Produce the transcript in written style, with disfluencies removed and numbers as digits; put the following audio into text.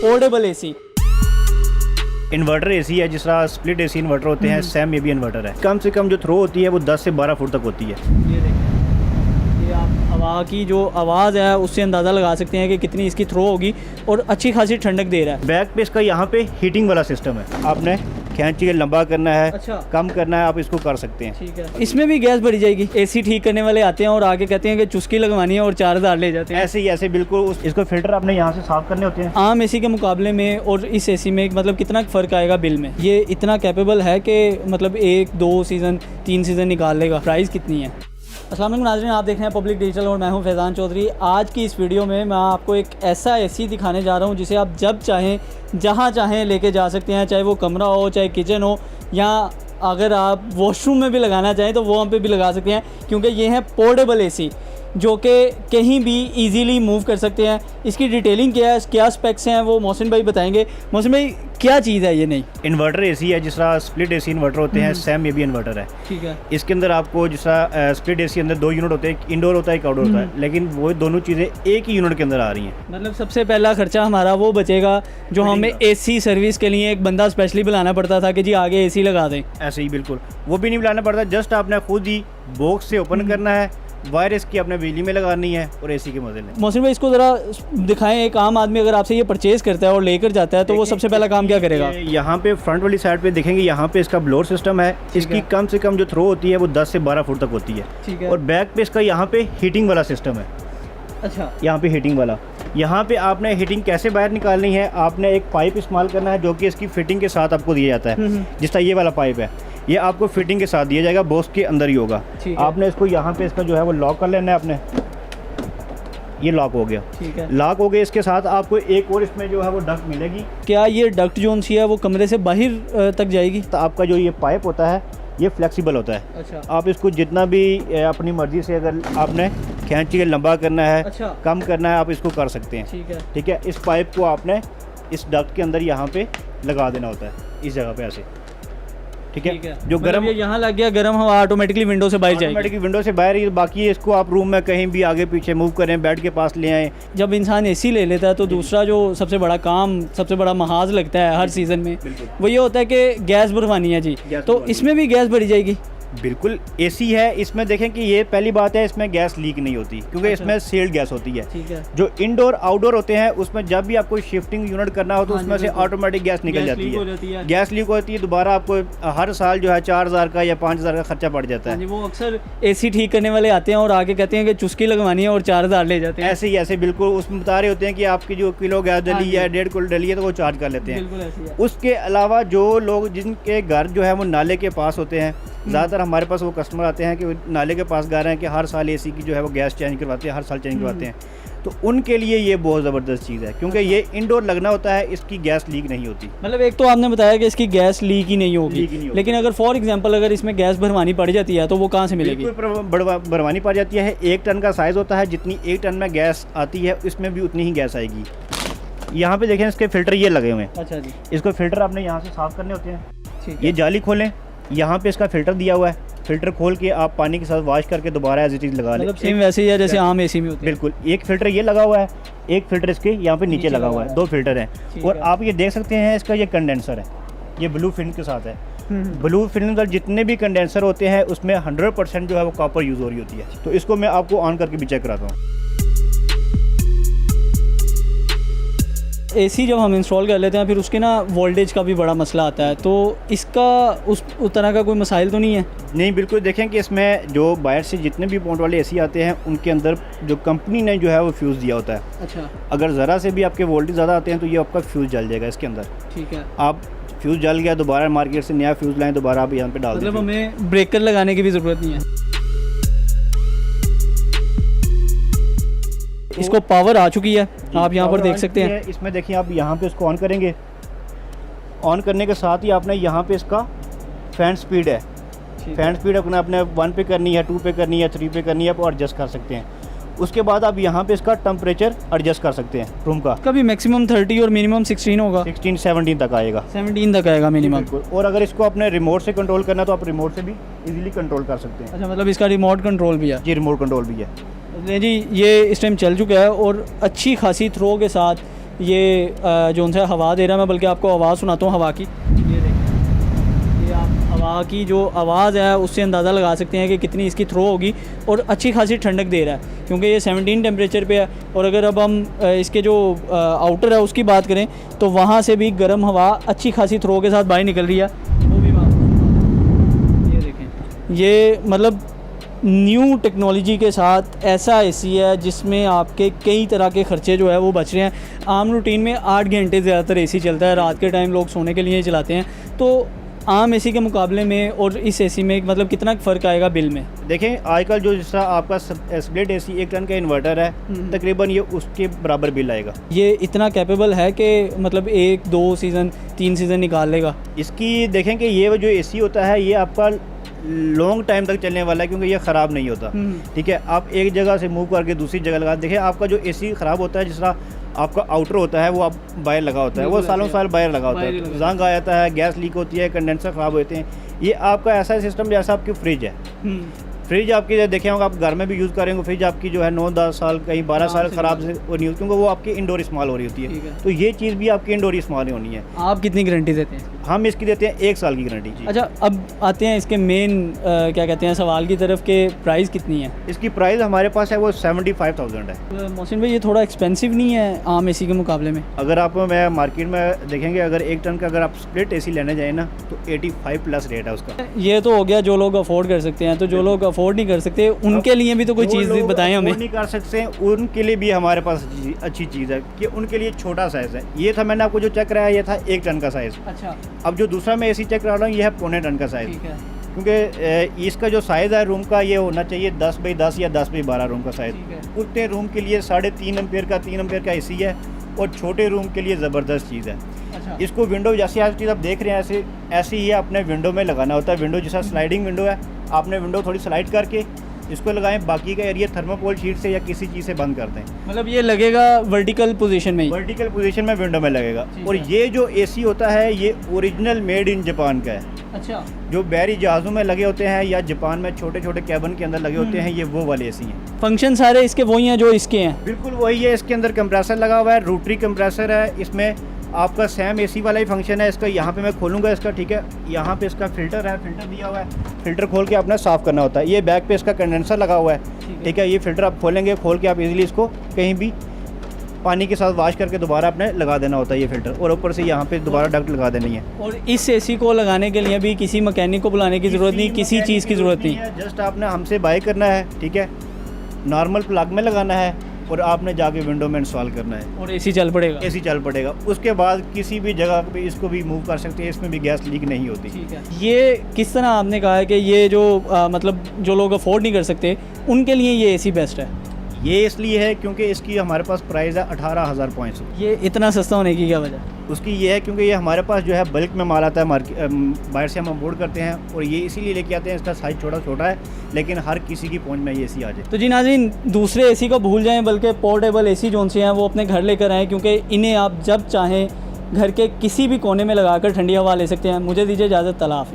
Portable AC. Inverter AC है, जिस तरह स्प्लिट एसी इन्वर्टर होते हैं, सेम ये भी इन्वर्टर है। कम से कम जो थ्रो होती है वो 10 से 12 फुट तक होती है। ये देखें, ये आप हवा की जो आवाज़ है उससे अंदाज़ा लगा सकते हैं कि कितनी इसकी थ्रो होगी और अच्छी खासी ठंडक दे रहा है। बैक पे इसका यहाँ पे हीटिंग वाला सिस्टम है, आपने खींच के लंबा करना है, अच्छा, कम करना है, आप इसको कर सकते हैं। ठीक है। इसमें भी गैस भरी जाएगी? एसी ठीक करने वाले आते हैं और आगे कहते हैं कि चुस्की लगवानी है और 4000 ले जाते हैं। ऐसे ही ऐसे बिल्कुल इसको फिल्टर आपने यहाँ से साफ करने होते हैं। आम एसी के मुकाबले में और इस एसी में मतलब कितना फ़र्क आएगा बिल में? ये इतना कैपेबल है कि मतलब 1, 2 सीज़न 3 सीज़न निकाल लेगा। प्राइस कितनी है? अस्सलाम वालेकुम नाज़रीन, आप देख रहे हैं पब्लिक डिजिटल और मैं हूं फैज़ान चौधरी। आज की इस वीडियो में मैं आपको एक ऐसा एसी दिखाने जा रहा हूं जिसे आप जब चाहें जहां चाहें लेके जा सकते हैं, चाहे वो कमरा हो, चाहे किचन हो, या अगर आप वॉशरूम में भी लगाना चाहें तो वहाँ पे भी लगा सकते हैं, क्योंकि ये है पोर्टेबल एसी जो कि कहीं भी इजीली मूव कर सकते हैं। इसकी डिटेलिंग क्या है, क्या स्पेक्स हैं, वो मोहसिन भाई बताएंगे। मोहसिन भाई, क्या चीज़ है ये? नहीं, इन्वर्टर एसी है, जिस तरह स्प्लिट एसी इन्वर्टर होते हैं, सेम ये भी इन्वर्टर है। ठीक है। इसके अंदर आपको जिस तरह स्प्लिट एसी अंदर 2 यूनिट होते हैं, एक इंडोर होता है, एक आउटडोर होता है, लेकिन वो दोनों चीज़ें एक ही यूनिट के अंदर आ रही हैं। मतलब सबसे पहला खर्चा हमारा वो बचेगा जो हमें एसी सर्विस के लिए एक बंदा स्पेशली बुलाना पड़ता था कि जी आगे एसी लगा दें। ऐसे ही बिल्कुल वो भी नहीं बुलाना पड़ता, जस्ट आपने खुद ही बॉक्स से ओपन करना है, वायर इसकी अपने बिजली में लगानी है और एसी के मजे लें। मोहसिन भाई, इसको ज़रा दिखाएं। एक आम आदमी अगर आपसे ये परचेज़ करता है और लेकर जाता है तो वो सबसे पहला काम क्या करेगा? यहाँ पे फ्रंट वाली साइड पे देखेंगे, यहाँ पे इसका ब्लोअर सिस्टम है। इसकी कम से कम जो थ्रो होती है वो 10 से 12 फुट तक होती है। ठीक है। और बैक पे इसका यहाँ पे हीटिंग वाला सिस्टम है। अच्छा, यहाँ पे हीटिंग वाला, यहाँ पे आपने हीटिंग कैसे बाहर निकालनी है, आपने एक पाइप इस्तेमाल करना है जो कि इसकी फिटिंग के साथ आपको दिया जाता है। जिस तरह ये वाला पाइप है, ये आपको फिटिंग के साथ दिया जाएगा, बॉक्स के अंदर ही होगा। आपने इसको यहाँ पे इसका जो है वो लॉक कर लेना है आपने। ये लॉक हो गया। ठीक है। लॉक हो गया, इसके साथ आपको एक और इसमें जो है वो डक्ट मिलेगी। क्या ये डक्ट जो सी है वो कमरे से बाहर तक जाएगी? तो आपका जो ये पाइप होता है ये फ्लेक्सिबल होता है। अच्छा। आप इसको जितना भी अपनी मर्जी से अगर आपने खींच के लंबा करना है, अच्छा, कम करना है, आप इसको कर सकते हैं। ठीक है। ठीक है। इस पाइप को आपने इस डक्ट के अंदर यहाँ पे लगा देना होता है, इस जगह पे ऐसे। ठीक है। जो गर्म यहाँ लग गया, गर्म हवा ऑटोमेटिकली विंडो से बाहर जाएगी। ऑटोमेटिकली विंडो से बाहर ही, बाकी इसको आप रूम में कहीं भी आगे पीछे मूव करें, बेड के पास ले आएँ। जब इंसान एसी ले लेता है तो दूसरा जो सबसे बड़ा काम, सबसे बड़ा महाज लगता है हर सीज़न में, वो ये होता है कि गैस भरवानी है जी। तो इसमें भी गैस भरी जाएगी? बिल्कुल, एसी है, इसमें देखें कि ये पहली बात है, इसमें गैस लीक नहीं होती, क्योंकि इसमें सील्ड गैस होती है। ठीक है। जो इंडोर आउटडोर होते हैं उसमें जब भी आपको शिफ्टिंग यूनिट करना हो तो उसमें से ऑटोमेटिक गैस निकल जाती है, गैस लीक होती है। दोबारा आपको हर साल जो है 4000 का या 5000 का खर्चा पड़ जाता है। वो अक्सर एसी ठीक करने वाले आते हैं और आगे कहते हैं कि चुस्की लगवानी है और 4000 ले जाते हैं। ऐसे ही ऐसे बिल्कुल उसमें बता रहे होते हैं कि आपकी जो किलो गैस डली है, 1.5 किलो डली है, तो वो चार्ज कर लेते हैं। उसके अलावा जो लोग जिनके घर जो है वो नाले के पास होते हैं, ज़्यादातर हमारे पास वो कस्टमर आते हैं कि नाले के पास गा रहे हैं कि हर साल एसी की जो है वो गैस चेंज करवाते हैं, हर साल चेंज करवाते हैं, तो उनके लिए ये बहुत ज़बरदस्त चीज़ है, क्योंकि ये इंडोर लगना होता है, इसकी गैस लीक नहीं होती। मतलब एक तो आपने बताया कि इसकी गैस लीक ही नहीं होगी, लेकिन अगर फॉर एग्जांपल अगर इसमें गैस भरवानी पड़ जाती है तो वो कहाँ से मिलेगी? भरवानी पड़ जाती है। 1 टन का साइज़ होता है, जितनी 1 टन में गैस आती है इसमें भी उतनी ही गैस आएगी। यहाँ पे देखें, इसके फिल्टर ये लगे हुए हैं। अच्छा जी। इसको फिल्टर आपने यहाँ से साफ़ करने होते हैं। ठीक है। ये जाली खोलें, यहाँ पे इसका फ़िल्टर दिया हुआ है, फ़िल्टर खोल के आप पानी के साथ वॉश करके दोबारा एज इट इज़ लगा लें। मतलब सेम वैसे ही है जैसे आम एसी में होती है। बिल्कुल। एक फ़िल्टर ये लगा हुआ है, एक फ़िल्टर इसके यहाँ पे नीचे लगा हुआ है, 2 फ़िल्टर हैं। और आप ये देख सकते हैं, इसका ये कंडेंसर है, ये ब्लू फिल्म के साथ है। ब्लू फिल्म पर जितने भी कंडेंसर होते हैं उसमें 100% जो है वो कॉपर यूज़ हो रही होती है। तो इसको मैं आपको ऑन करके भी चेक कराता हूँ। एसी जब हम इंस्टॉल कर लेते हैं फिर उसके ना वोल्टेज का भी बड़ा मसला आता है, तो इसका उस तरह का कोई मसाइल तो नहीं है? नहीं, बिल्कुल। देखें कि इसमें जो बाहर से जितने भी पॉइंट वाले एसी आते हैं उनके अंदर जो कंपनी ने जो है वो फ्यूज़ दिया होता है। अच्छा। अगर ज़रा से भी आपके वोल्टेज ज़्यादा आते हैं तो ये आपका फ्यूज़ जल जाएगा इसके अंदर। ठीक है। आप फ्यूज़ जल गया, दोबारा मार्केट से नया फ्यूज़ लाएँ, दोबारा आप यहाँ पे डाल दें। मतलब हमें ब्रेकर लगाने की भी ज़रूरत नहीं है। इसको पावर आ चुकी है, आप यहाँ पर देख सकते हैं। इसमें देखिए, आप यहाँ पे इसको ऑन करेंगे, ऑन करने के साथ ही आपने यहाँ पे इसका फैन स्पीड है, फैन स्पीड अपने अपने 1 पे करनी है, 2 पे करनी है, 3 पे करनी है, आप एडजस्ट कर सकते हैं। उसके बाद आप यहाँ पे इसका टेम्परेचर एडजस्ट कर सकते हैं रूम का। कभी मैक्सिमम 30 और मिनिमम 16 होगा। 16-17 तक आएगा। 17 तक आएगा मिनिमम। और अगर इसको अपने रिमोट से कंट्रोल करना तो आप रिमोट से भी इजीली कंट्रोल कर सकते हैं। अच्छा, मतलब इसका रिमोट कंट्रोल भी है? जी, रिमोट कंट्रोल भी है। जी, ये इस टाइम चल चुका है और अच्छी खासी थ्रो के साथ ये जो सा हवा दे रहा है, मैं बल्कि आपको आवाज़ सुनाता हूँ हवा की। ये देखें, ये आप हवा की जो आवाज़ है उससे अंदाज़ा लगा सकते हैं कि कितनी इसकी थ्रो होगी, और अच्छी खासी ठंडक दे रहा है क्योंकि ये 17 टेम्परेचर पे है। और अगर अब हम इसके जो आउटर है उसकी बात करें तो वहाँ से भी गर्म हवा अच्छी खासी थ्रो के साथ बाहर निकल रही है। वो भी बात, ये देखें, ये मतलब न्यू टेक्नोलॉजी के साथ ऐसा एसी है जिसमें आपके कई तरह के ख़र्चे जो है वो बच रहे हैं। आम रूटीन में 8 घंटे ज़्यादातर एसी चलता है, रात के टाइम लोग सोने के लिए ही चलाते हैं। तो आम एसी के मुकाबले में और इस एसी में मतलब कितना फ़र्क आएगा बिल में? देखें, आजकल जो जिस तरह आपका स्प्लिट एसी 1 टन का इन्वर्टर है, तकरीबन ये उसके बराबर बिल आएगा। ये इतना कैपेबल है कि मतलब 1, 2 सीज़न 3 सीज़न निकाल लेगा। इसकी देखें कि ये जो एसी होता है ये आपका लॉन्ग टाइम तक चलने वाला है क्योंकि ये ख़राब नहीं होता। ठीक है, आप एक जगह से मूव करके दूसरी जगह लगा, देखिए आपका जो एसी ख़राब होता है, जिस तरह आपका आउटर होता है वो आप बाहर लगा होता है, वो सालों साल बाहर लगा होता है, जंग आ जाता है, गैस लीक होती है, कंडेंसर ख़राब होते हैं। ये आपका ऐसा सिस्टम जैसा आपकी फ्रिज है। फ्रिज आपकी देखे होंगे, आप घर में भी यूज़ करेंगे, फ्रिज आपकी जो है 9-10 साल कहीं 12 साल ख़राब से वो नहीं होती क्योंकि वो आपकी इंडोर इस्तेमाल हो रही होती है। तो ये चीज़ भी आपकी इंडोर इस्तेमाल होनी है। आप कितनी गारंटी देते हैं? हम इसकी देते हैं 1 साल की गारंटी। अच्छा, अब आते हैं इसके मेन क्या कहते हैं सवाल की तरफ के प्राइस कितनी है? इसकी प्राइस हमारे पास है वो 75,000 है। मोहसिन भाई, ये थोड़ा एक्सपेंसिव नहीं है आम एसी के मुकाबले में? अगर आप मैं मार्केट में देखेंगे, अगर 1 टन का अगर आप स्प्लिट एसी लेने जाए ना तो 85+ रेट है उसका। ये तो हो गया जो लोग अफोर्ड कर सकते हैं, तो जो लोग अफोर्ड नहीं कर सकते उनके लिए भी तो कोई चीज़ बताएं हमें। नहीं कर सकते उनके लिए भी हमारे पास अच्छी चीज़ है कि उनके लिए छोटा साइज़ है। ये था, मैंने आपको जो चेक कराया ये था 1 टन का साइज़। अच्छा, अब जो दूसरा मैं एसी चेक करा रहा हूँ ये है 0.25 टन का साइज़, क्योंकि इसका जो साइज़ है रूम का ये होना चाहिए 10x10 या 10x12 रूम का साइज़। उतने रूम के लिए 3.5 एम्पेयर का 3 एम्पेयर का एसी है और छोटे रूम के लिए ज़बरदस्त चीज़ है। अच्छा, इसको विंडो जैसे आज चीज़ आप देख रहे हैं ऐसे ही अपने विंडो में लगाना होता है। विंडो जैसा स्लाइडिंग विंडो है, आपने विंडो थोड़ी स्लाइड करके इसको लगाएं, बाकी का एरिया थर्मोकोल शीट से या किसी चीज़ से बंद कर दें। मतलब ये लगेगा वर्टिकल पोजीशन में ही? वर्टिकल पोजीशन में विंडो में लगेगा। और ये जो एसी होता है ये ओरिजिनल मेड इन जापान का है। अच्छा, जो बैरी जहाज़ों में लगे होते हैं या जापान में छोटे छोटे कैबिन के अंदर लगे होते हैं, ये वो वाले एसी हैं। फंक्शन सारे इसके वही हैं जो इसके हैं? बिल्कुल वही है। इसके अंदर कंप्रेसर लगा हुआ है, रोटरी कंप्रेसर है। इसमें आपका सेम एसी वाला ही फंक्शन है इसका। यहाँ पे मैं खोलूँगा इसका, ठीक है, यहाँ पे इसका फ़िल्टर है, फ़िल्टर दिया हुआ है। फ़िल्टर खोल के आपने साफ़ करना होता है। ये बैक पे इसका कंडेंसर लगा हुआ है, ठीक है। ये फ़िल्टर आप खोलेंगे, खोल के आप इजीली इसको कहीं भी पानी के साथ वॉश करके दोबारा आपने लगा देना होता है ये फ़िल्टर, और ऊपर से यहाँ पे दोबारा डक्ट लगा देनी है। और इस एसी को लगाने के लिए भी किसी मैकेनिक को बुलाने की ज़रूरत नहीं, किसी चीज़ की ज़रूरत नहीं है। जस्ट आपने हमसे बाय करना है, ठीक है, नॉर्मल प्लग में लगाना है और आपने जाके विंडो में इंस्टॉल करना है और एसी चल पड़ेगा। एसी चल पड़ेगा। उसके बाद किसी भी जगह पे इसको भी मूव कर सकते हैं, इसमें भी गैस लीक नहीं होती। ठीक है, ये किस तरह आपने कहा है कि ये जो मतलब जो लोग अफोर्ड नहीं कर सकते उनके लिए ये एसी बेस्ट है? ये इसलिए है क्योंकि इसकी हमारे पास प्राइस है 18,500। ये इतना सस्ता होने की क्या वजह? उसकी ये है क्योंकि ये हमारे पास जो है बल्क में माल आता है, बाहर से हम इंपोर्ट करते हैं और ये इसीलिए लेके आते हैं। इसका साइज़ छोटा है लेकिन हर किसी की पहुंच में ये एसी आ जाए। तो जी नाज़रीन, दूसरे एसी को भूल जाएं, बल्कि पोर्टेबल एसी जो से हैं वो अपने घर लेकर आएँ, क्योंकि इन्हें आप जब चाहें घर के किसी भी कोने में लगाकर ठंडी हवा ले सकते हैं। मुझे दीजिए इजाज़त, तला हाफ़िज़।